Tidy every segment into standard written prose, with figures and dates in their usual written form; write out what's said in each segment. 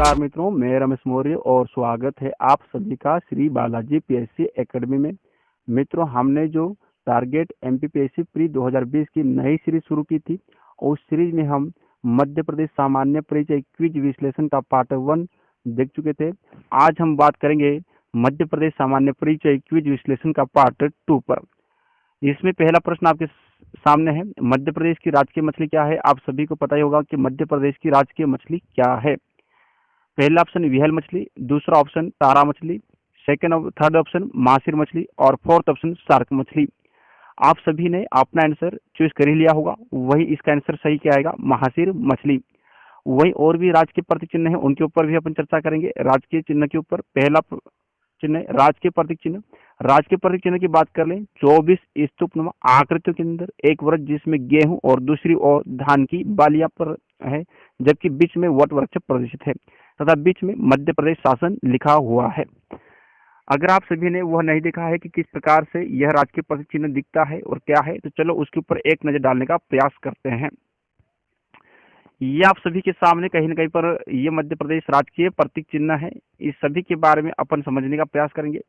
नमस्कार मित्रों, मैं रमेश मौर्य और स्वागत है आप सभी का श्री बालाजी पीएससी एकेडमी में। मित्रों, हमने जो टारगेट एमपीपीएससी प्री 2020 की नई सीरीज शुरू की थी, उस सीरीज में हम मध्य प्रदेश सामान्य परिचय क्विज विश्लेषण का पार्ट 1 देख चुके थे। आज हम बात करेंगे मध्य प्रदेश सामान्य परिचय क्विज विश्लेषण का पार्ट 2 पर। इसमें पहला प्रश्न आपके सामने है, मध्य प्रदेश की राजकीय मछली क्या है। आप सभी को पता ही होगा कि मध्य प्रदेश की राजकीय मछली क्या है। पहला ऑप्शन विहल मछली, दूसरा ऑप्शन तारा मछली, थर्ड ऑप्शन मासिर मछली और फोर्थ ऑप्शन शार्क मछली। आप सभी ने अपना आंसर चूज कर ही लिया होगा। वही इसका आंसर सही क्या आएगा, महासिर मछली। वही और भी राज्य के प्रतीक चिन्ह है, उनके ऊपर भी अपन चर्चा करेंगे। राजकीय चिन्ह के ऊपर पहला चिन्ह है राजकीय प्रतीक चिन्ह। राजकीय प्रतीक चिन्ह की बात कर लें, 24 स्तूपनुमा आकृतियों के अंदर एक वृक्ष जिसमें गेहूं और दूसरी ओर धान की बालियां पर है, जबकि बीच में वट वृक्ष प्रदर्शित है तथा बीच में मध्य प्रदेश शासन लिखा हुआ है। अगर आप सभी ने वह नहीं देखा है कि किस प्रकार से यह राजकीय प्रतीक चिन्ह दिखता है और क्या है, तो चलो उसके ऊपर एक नजर डालने का प्रयास करते हैं। ये आप सभी के सामने कहीं न कहीं पर ये मध्य प्रदेश राजकीय प्रतीक चिन्ह है। इस सभी के बारे में अपन समझने का प्रयास करेंगे।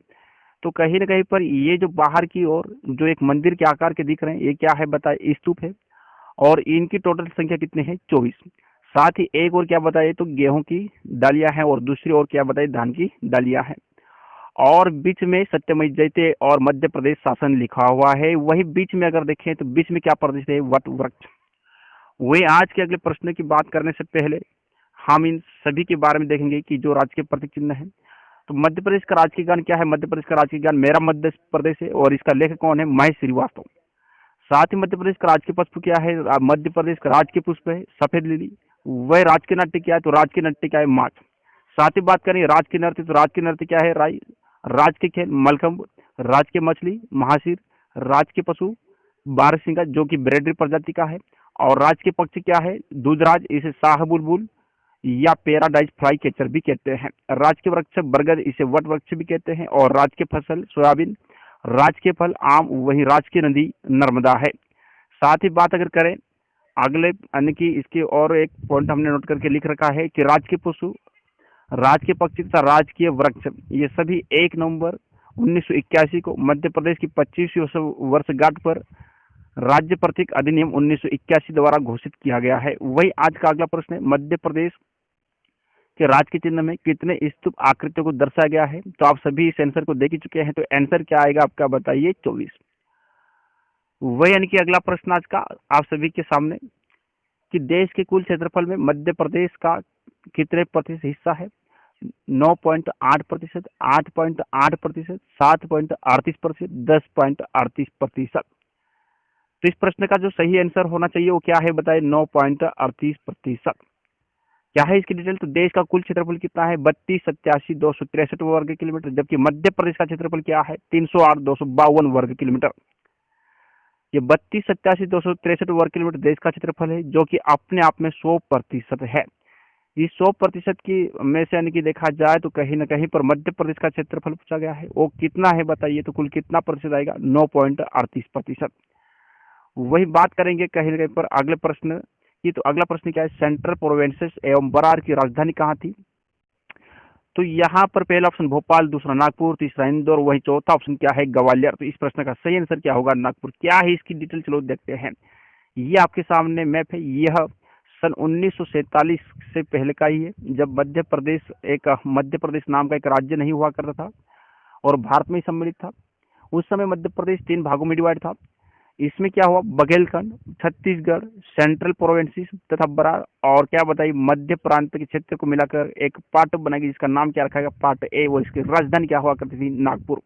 तो कहीं न कहीं पर ये जो बाहर की ओर जो एक मंदिर के आकार के दिख रहे हैं, ये क्या है बताए, स्तूप है और इनकी टोटल संख्या कितनी है, 24। साथ ही एक और क्या बताइए तो गेहूं की डालियां हैं और दूसरी ओर क्या बताइए धान की डालियां हैं और बीच में सत्यमय जयते और मध्य प्रदेश शासन लिखा हुआ है। वही बीच में अगर देखें तो बीच में क्या प्रदेश है, वट वृक्ष। वही आज के अगले प्रश्न की बात करने से पहले हम इन सभी के बारे में देखेंगे कि जो राजकीय प्रतीक चिन्ह है, तो मध्य प्रदेश का राजकीय गान क्या है। मध्य प्रदेश का राजकीय गान मेरा मध्य प्रदेश है और इसका लेखक कौन है, महेश श्रीवास्तव। साथ ही मध्य प्रदेश का राजकीय पुष्प क्या है, मध्य प्रदेश का राजकीय पुष्प है सफेद लिली। वह राजकीय नृत्य क्या है, तो राजकीय नृत्य क्या है, माच। साथ ही बात करें राजकीय नृत्य, तो राजकीय नृत्य क्या है, राई। राजकीय खेल मलखंब। राजकीय मछली महासिर। राजकीय पशु बारहसिंगा जो कि ब्रेडरी प्रजाति का है। और राजकीय पक्षी क्या है, दूधराज, इसे शाह बुलबुल या पैराडाइज फ्लाई कैचर भी कहते हैं। राजकीय वृक्ष बरगद, इसे वट वृक्ष भी कहते हैं। और राजकीय फसल सोयाबीन। राजकीय फल आम। वही राजकीय नदी नर्मदा है। साथ ही बात अगर करें अगले अन्य की, इसके और एक पॉइंट हमने नोट करके लिख रखा है कि राजकीय पशु, राजकीय पक्षी तथा राजकीय वृक्ष ये सभी 1 नवंबर 1981 को मध्य प्रदेश की 25वीं वर्षगांठ पर राज्य प्रतीक अधिनियम 1981 द्वारा घोषित किया गया है। वही आज का अगला प्रश्न है, मध्य प्रदेश के राजकीय चिन्ह में कितने स्तूप आकृतियों को दर्शाया गया है। तो आप सभी इस आंसर को देख ही चुके हैं, तो आंसर क्या आएगा आपका बताइए, 24। वही यानी कि अगला प्रश्न आज का आप सभी के सामने कि देश के कुल क्षेत्रफल में मध्य प्रदेश का कितने प्रतिशत हिस्सा है। 9.8%, 8.8%, 7.38%, 10.38%। तो इस प्रश्न का जो सही आंसर होना चाहिए वो क्या है बताइए, 9.38%। क्या है इसकी डिटेल, तो देश का कुल क्षेत्रफल कितना है, 32,87,263 वर्ग किलोमीटर, जबकि मध्य प्रदेश का क्षेत्रफल क्या है, 308,252 वर्ग किलोमीटर। ये 32,87,263 वर्ग किलोमीटर देश का क्षेत्रफल है, जो कि अपने आप में 100% है। इस 100% की में से यानी कि देखा जाए तो कहीं ना कहीं पर मध्य प्रदेश का क्षेत्रफल पूछा गया है, वो कितना है बताइए, तो कुल कितना प्रतिशत आएगा, 9.38%। वही बात करेंगे कहीं ना कहीं पर अगले प्रश्न की, तो अगला प्रश्न क्या है, सेंट्रल प्रोविंसेस एवं बरार की राजधानी कहाँ थी। तो यहाँ पर पहला ऑप्शन भोपाल, दूसरा नागपुर, तीसरा इंदौर, वही चौथा ऑप्शन क्या है, ग्वालियर। तो इस प्रश्न का सही आंसर क्या होगा, नागपुर। क्या है इसकी डिटेल, चलो देखते हैं। ये आपके सामने मैप है। यह सन 1947 से पहले का ही है, जब मध्य प्रदेश नाम का एक राज्य नहीं हुआ करता था और भारत में ही सम्मिलित था। उस समय मध्य प्रदेश 3 भागों में डिवाइड था। इसमें क्या हुआ, बघेलखंड, छत्तीसगढ़, सेंट्रल प्रोविंसेस तथा बरार और क्या बताइए मध्य प्रांत के क्षेत्र को मिलाकर एक पार्ट बनाएगी, जिसका नाम क्या रखा गया, पार्ट ए। वो इसकी राजधानी क्या हुआ करती थी, नागपुर।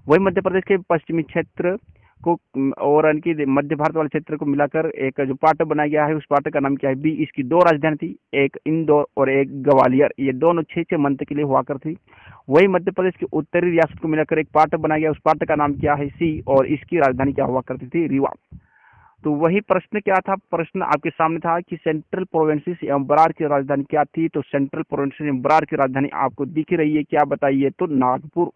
वही मध्य प्रदेश के पश्चिमी क्षेत्र को और इनकी मध्य भारत वाले क्षेत्र को मिलाकर एक जो पार्ट बनाया गया है, उस पार्ट का नाम क्या है, बी। इसकी 2 राजधानी थी, एक इंदौर और एक ग्वालियर। ये दोनों 6-6 मंथ के लिए हुआ करती थी। वही मध्य प्रदेश की उत्तरी रियासत को मिलाकर एक पार्ट बनाया गया, उस पार्ट का नाम क्या है, सी। और इसकी राजधानी क्या हुआ करती थी, रीवा। तो वही प्रश्न क्या था, प्रश्न आपके सामने था कि सेंट्रल प्रोविंसेस एवं बरार की राजधानी क्या थी। तो सेंट्रल प्रोविंसेस एवं बरार की राजधानी आपको दिख रही है, क्या बताइए, तो नागपुर।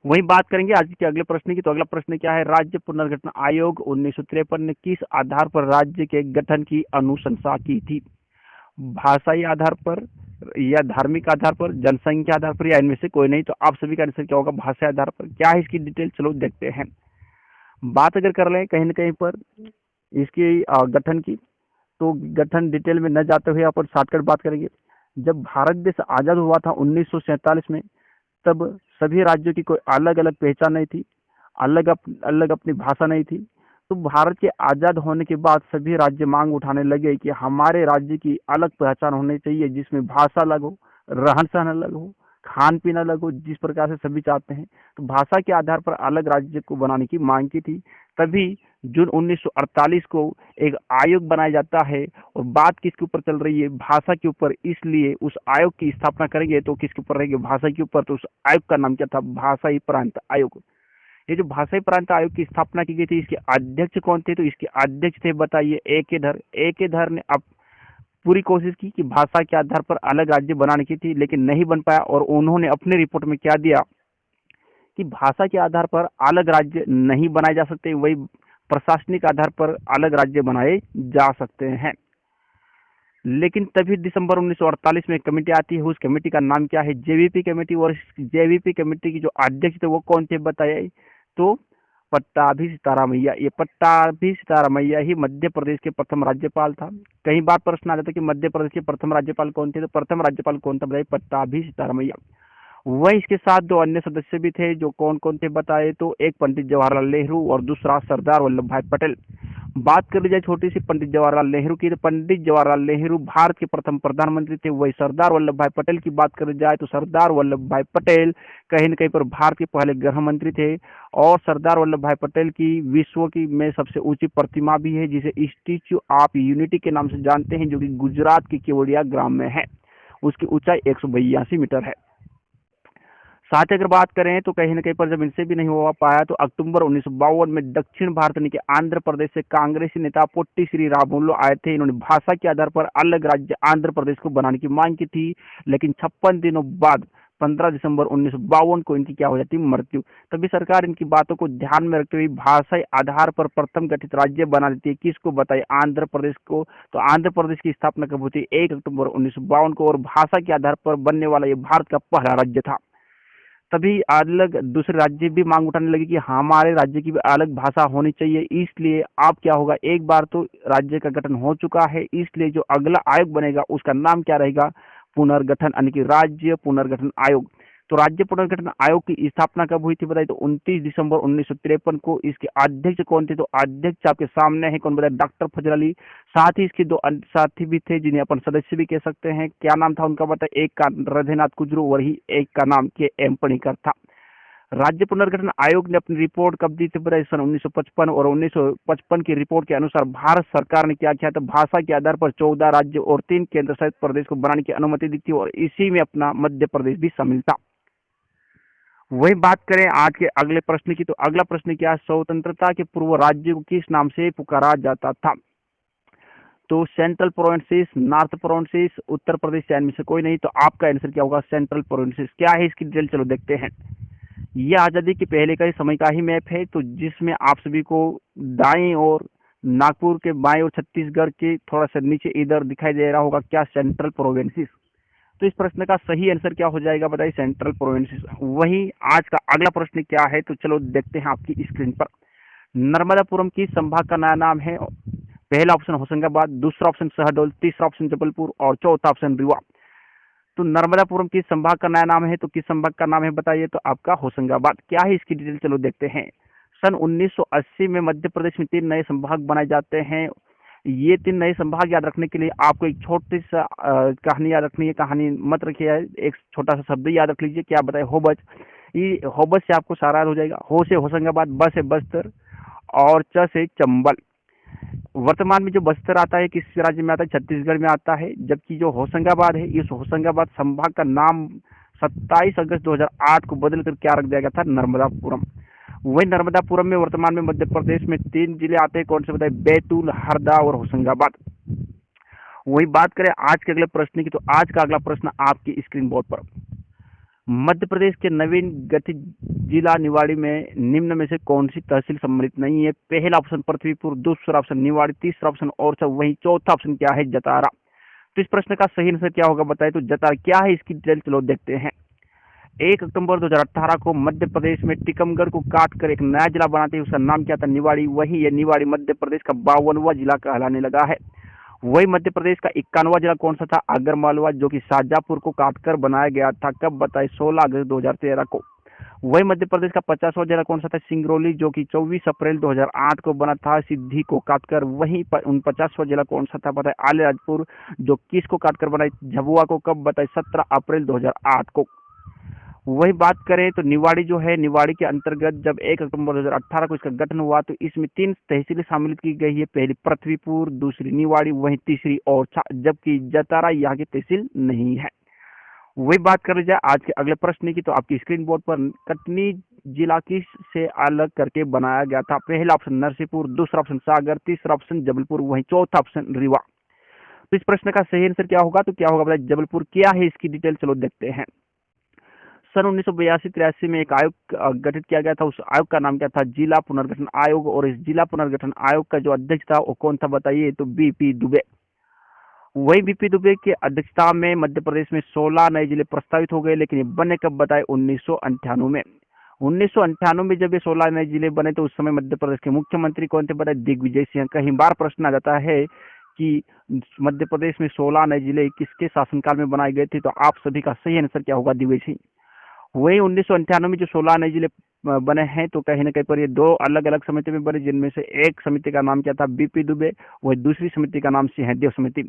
वही बात करेंगे आज के अगले प्रश्न की। तो अगला प्रश्न क्या है, राज्य पुनर्गठन आयोग 1953 ने किस आधार पर राज्य के गठन की अनुशंसा की थी। भाषाई आधार पर, या धार्मिक आधार पर, जनसंख्या आधार पर, या इनमें से कोई नहीं? तो आप सभी का आंसर क्या होगा? भाषा आधार पर। क्या है इसकी डिटेल, चलो देखते हैं। बात अगर कर लें कहीं ना कहीं पर इसकी गठन की, तो गठन डिटेल में न जाते हुए अपन शॉर्टकट बात करेंगे। जब भारत देश आजाद हुआ था 1947 में, तब सभी राज्यों की कोई अलग अलग पहचान नहीं थी, अलग अपनी भाषा नहीं थी। तो भारत के आजाद होने के बाद सभी राज्य मांग उठाने लगे कि हमारे राज्य की अलग पहचान होनी चाहिए, जिसमें भाषा अलग हो, रहन सहन अलग हो, खान पीन अलग हो, जिस प्रकार से सभी चाहते हैं। तो भाषा के आधार पर अलग राज्य को बनाने की मांग की थी। तभी जून 1948 को एक आयोग बनाया जाता है। और बात किसके ऊपर चल रही है? भाषा के ऊपर। इसलिए उस आयोग की स्थापना करेंगे तो किसके ऊपर रहेगी? भाषा के ऊपर। तो उस आयोग का नाम क्या था? भाषाई प्रांत आयोग। ये जो भाषाई प्रांत आयोग की स्थापना की गई थी, इसके अध्यक्ष कौन थे? तो इसके अध्यक्ष थे, बताइए, ए के धर। ए के धर ने अब पूरी कोशिश की कि भाषा के आधार पर अलग राज्य बनाने की थी, लेकिन नहीं बन पाया। और उन्होंने अपने रिपोर्ट में क्या दिया कि भाषा के आधार पर अलग राज्य नहीं बनाए जा सकते, वही प्रशासनिक आधार पर अलग राज्य बनाए जा सकते हैं। लेकिन तभी दिसंबर 1948 में एक कमेटी आती है। उस कमेटी का नाम क्या है? JVP committee. और जेवीपी कमेटी की जो अध्यक्ष थे वो कौन थे, बताइए? तो पट्टाभी सीतारामैया। ये पट्टाभी सीतारामैया ही मध्य प्रदेश के प्रथम राज्यपाल था। कई बार प्रश्न आ जाता है कि मध्य प्रदेश के प्रथम राज्यपाल कौन थे? तो प्रथम राज्यपाल कौन था, बताइए? पट्टाभी सीतारामैया। वह इसके साथ दो अन्य सदस्य भी थे, जो कौन कौन थे, बताए? तो एक पंडित जवाहरलाल नेहरू और दूसरा सरदार वल्लभ भाई पटेल। बात कर ली जाए छोटी सी पंडित जवाहरलाल नेहरू की, तो पंडित जवाहरलाल नेहरू भारत के प्रथम प्रधानमंत्री थे। वही सरदार वल्लभ भाई पटेल की बात कर जाए तो सरदार वल्लभ भाई पटेल कहीं न कहीं पर भारत के पहले गृह मंत्री थे। और सरदार वल्लभ भाई पटेल की विश्व की में सबसे ऊंची प्रतिमा भी है, जिसे स्टैच्यू ऑफ यूनिटी के नाम से जानते हैं, जो कि गुजरात के केवड़िया ग्राम में है। उसकी ऊंचाई 182 मीटर है। साथ ही अगर बात करें तो कहीं न कहीं पर जब इनसे भी नहीं हो पाया, तो अक्टूबर 1952 में दक्षिण भारत के आंध्र प्रदेश से कांग्रेसी नेता पोट्टी श्री रामुलु आए थे। इन्होंने भाषा के आधार पर अलग राज्य आंध्र प्रदेश को बनाने की मांग की थी। लेकिन 56 दिनों बाद 15 दिसंबर 1952 को इनकी क्या हो जाती? मृत्यु। तभी सरकार इनकी बातों को ध्यान में रखते हुए भाषाई आधार पर प्रथम गठित राज्य बना देती है। किसको, बताइए? आंध्र प्रदेश को। तो आंध्र प्रदेश की स्थापना कब होती है? 1 अक्टूबर 1952 को। और भाषा के आधार पर बनने वाला ये भारत का पहला राज्य था। तभी अलग दूसरे राज्य भी मांग उठाने लगे कि हमारे राज्य की भी अलग भाषा होनी चाहिए। इसलिए अब क्या होगा, एक बार तो राज्य का गठन हो चुका है, इसलिए जो अगला आयोग बनेगा उसका नाम क्या रहेगा? पुनर्गठन, यानी कि राज्य पुनर्गठन आयोग। तो राज्य पुनर्गठन आयोग की स्थापना कब हुई थी, बताइए? तो 29 दिसंबर 1953 को। इसके अध्यक्ष कौन थे? तो अध्यक्ष आपके सामने है, कौन, बताए? डॉक्टर फजल अली। साथ ही इसके दो साथी भी थे, जिन्हें अपन सदस्य भी कह सकते हैं। क्या नाम था उनका, बताए? एक का हृदयनाथ कुजरू, वही एक का नाम के एम पणिकर था। राज्य पुनर्गठन आयोग ने अपनी रिपोर्ट कब दी थी, बताइए? सन 1955। और 1955 की रिपोर्ट के अनुसार भारत सरकार ने क्या किया था? भाषा के आधार पर 14 राज्य और 3 केंद्र शासित प्रदेश को बनाने की अनुमति दी थी। और इसी में अपना मध्य प्रदेश भी शामिल था। वही बात करें आज के अगले प्रश्न की, तो अगला प्रश्न क्या है? स्वतंत्रता के पूर्व राज्य को किस नाम से पुकारा जाता था? तो central provinces, north provinces, Uttar Pradesh, या इनमें से कोई नहीं? तो आपका आंसर क्या होगा? Central provinces. क्या है इसकी डिटेल, चलो देखते हैं। यह आज़ादी के पहले का ही समय का ही मैप है, तो जिसमें आप सभी को दाएं और नागपुर के बाएं और छत्तीसगढ़ के थोड़ा सा नीचे इधर दिखाई दे रहा होगा क्या? Central provinces. तो इस प्रश्न का सही आंसर क्या हो जाएगा, बताइए? Central provinces. वही आज का अगला प्रश्न क्या है, तो चलो देखते हैं आपकी स्क्रीन पर। नर्मदापुरम की संभाग का नया नाम है। पहला ऑप्शन होशंगाबाद, दूसरा ऑप्शन शहडोल, तीसरा ऑप्शन जबलपुर और चौथा ऑप्शन रीवा। तो नर्मदापुरम किस संभाग का नया नाम है? तो किस संभाग का नाम है, बताइए? तो आपका होशंगाबाद। क्या है इसकी डिटेल, चलो देखते हैं। सन 1980 में मध्य प्रदेश में 3 नए संभाग बनाए जाते हैं। ये 3 नए संभाग याद रखने के लिए आपको एक छोटी सा कहानी याद रखनी है। कहानी मत रखिए, एक छोटा सा शब्द याद रख लीजिए। क्या बताए? होबच। ये होबच से आपको सारा याद हो जाएगा। हो से होशंगाबाद, ब से बस्तर और च से चंबल। वर्तमान में जो बस्तर आता है किस राज्य में आता है? छत्तीसगढ़ में आता है। जबकि जो होशंगाबाद है, इस होशंगाबाद संभाग का नाम 27 अगस्त 2008 को बदल कर क्या रख दिया गया था? नर्मदापुरम। वही नर्मदापुरम में वर्तमान में मध्य प्रदेश में 3 जिले आते हैं। कौन से, बताए? बैतूल, हरदा और होशंगाबाद। वही बात करें आज के अगले प्रश्न की, तो आज का अगला प्रश्न आपकी स्क्रीन बोर्ड पर। मध्य प्रदेश के नवीन गठित जिला निवाड़ी में निम्न में से कौन सी तहसील सम्मिलित नहीं है? पहला ऑप्शन पृथ्वीपुर, दूसरा ऑप्शन निवाड़ी, तीसरा ऑप्शन ओरछा, वहीं चौथा ऑप्शन क्या है? जतारा। तो इस प्रश्न का सही आंसर क्या होगा बताइए। तो जतारा क्या है इसकी डिटेल चलो देखते हैं। 1 अक्टूबर 2018 को मध्य प्रदेश में टीकमगढ़ को काट कर एक नया जिला बनाते हैं, उसका नाम क्या था, निवाड़ी। वही ये निवाड़ी मध्य प्रदेश का 52वां जिला कहलाने लगा है। वही मध्य प्रदेश का 51वां जिला कौन सा था, आगरमालवा, जो कि शाहजहांपुर को काटकर बनाया गया था। कब बताइए, 16 अगस्त 2013 को। वही मध्य प्रदेश का 50वां जिला कौन सा था, सिंगरौली, जो कि 24 अप्रैल 2008 को बना था सिद्धि को काटकर। वहीं 49वां जिला कौन सा था बताए, आलीराजपुर, जो किसको काटकर बनाई, झाबुआ को। कब बताए, 17 अप्रैल 2008 को। वही बात करें तो निवाड़ी जो है, निवाड़ी के अंतर्गत जब 1 अक्टूबर 2018 को इसका गठन हुआ तो इसमें 3 तहसीलें शामिल की गई है। पहली पृथ्वीपुर, दूसरी निवाड़ी, वहीं तीसरी और जबकि जतारा यहाँ की तहसील नहीं है। वही बात कर जाए आज के अगले प्रश्न की, तो आपकी स्क्रीन बोर्ड पर कटनी जिला किस से अलग करके बनाया गया था। पहला ऑप्शन नरसिंहपुर, दूसरा ऑप्शन सागर, तीसरा ऑप्शन जबलपुर, वहीं चौथा ऑप्शन रीवा। तो इस प्रश्न का सही आंसर क्या होगा, तो क्या होगा बताइए, जबलपुर। क्या है इसकी डिटेल चलो देखते हैं। सन 1982-83 में एक आयोग गठित किया गया था। उस आयोग का नाम क्या था, जिला पुनर्गठन आयोग। और इस जिला पुनर्गठन आयोग का जो अध्यक्ष था वो कौन था बताइए, तो बीपी दुबे। वही बीपी दुबे की अध्यक्षता में मध्य प्रदेश में 16 नए जिले प्रस्तावित हो गए, लेकिन ये बने कब बताए, 1998 में। 1998 में जब ये 16 नए जिले बने तो उस समय मध्य प्रदेश के मुख्यमंत्री कौन थे बताए, दिग्विजय सिंह। कई बार प्रश्न आ जाता है कि मध्य प्रदेश में 16 नए जिले किसके शासनकाल में बनाए गए थे, तो आप सभी का सही आंसर क्या होगा, दिग्विजय सिंह। वही 1998 में जो 16 नए जिले बने हैं तो कहीं ना कहीं पर ये 2 अलग अलग समिति में बने, जिनमें से एक समिति का नाम क्या था, बीपी दुबे। वही दूसरी समिति का नाम सिंहदेव समिति।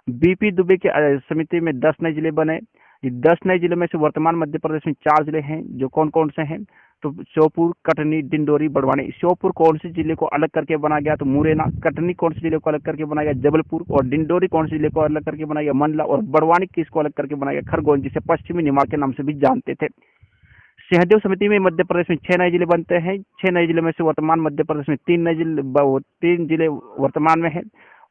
बीपी दुबे के समिति में 10 नए जिले बने। ये 10 नए जिले में से वर्तमान मध्य प्रदेश में 4 जिले हैं, जो कौन कौन से हैं, तो श्योपुर, कटनी, डिंडोरी, बड़वानी। श्योपुर कौन से जिले को अलग करके बनाया गया, तो मुरैना। कटनी कौन से जिले को अलग करके बनाया गया, जबलपुर। और डिंडोरी कौन से जिले को अलग करके बनाया गया, मंडला। और बड़वानी किसको अलग करके बनाया गया, खरगोन, जिसे पश्चिमी निमाड़ के नाम से भी जानते थे। सिंहदेव समिति में मध्य प्रदेश में 6 नए जिले बनते हैं। 6 नए जिले में से वर्तमान मध्य प्रदेश में 3 जिले वर्तमान में है।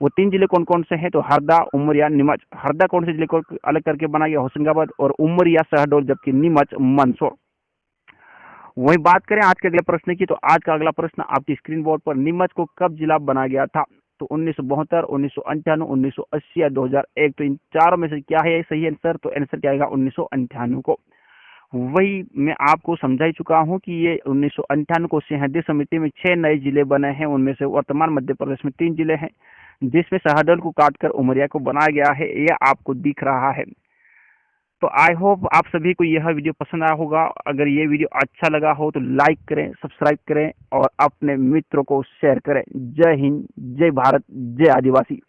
वो 3 जिले कौन कौन से हैं, तो हरदा, उमरिया, नीमच। हरदा कौन से जिले को अलग करके बनाया गया, होशंगाबाद। और उमरिया शहडोल, जबकि नीमच मंदसौर। वही बात करें आज के अगले प्रश्न की, तो आज का अगला प्रश्न आपकी स्क्रीन बोर्ड पर, नीमच को कब जिला बनाया गया था, तो 1972, 1998, 1980 या 2001। तो इन चारों में से क्या है सही आंसर, तो आंसर क्या आएगा, 1998 को। वही मैं आपको समझा ही चुका हूं कि ये 1998 को सिंहदेव समिति में 6 नए जिले बने हैं। उनमें से वर्तमान मध्य प्रदेश में 3 जिले हैं, जिसमें शहडोल को काटकर उमरिया को बनाया गया है। यह आपको दिख रहा है। तो आई होप आप सभी को यह वीडियो पसंद आया होगा। अगर ये वीडियो अच्छा लगा हो तो लाइक करें, सब्सक्राइब करें और अपने मित्रों को शेयर करें। जय हिंद, जय भारत, जय आदिवासी।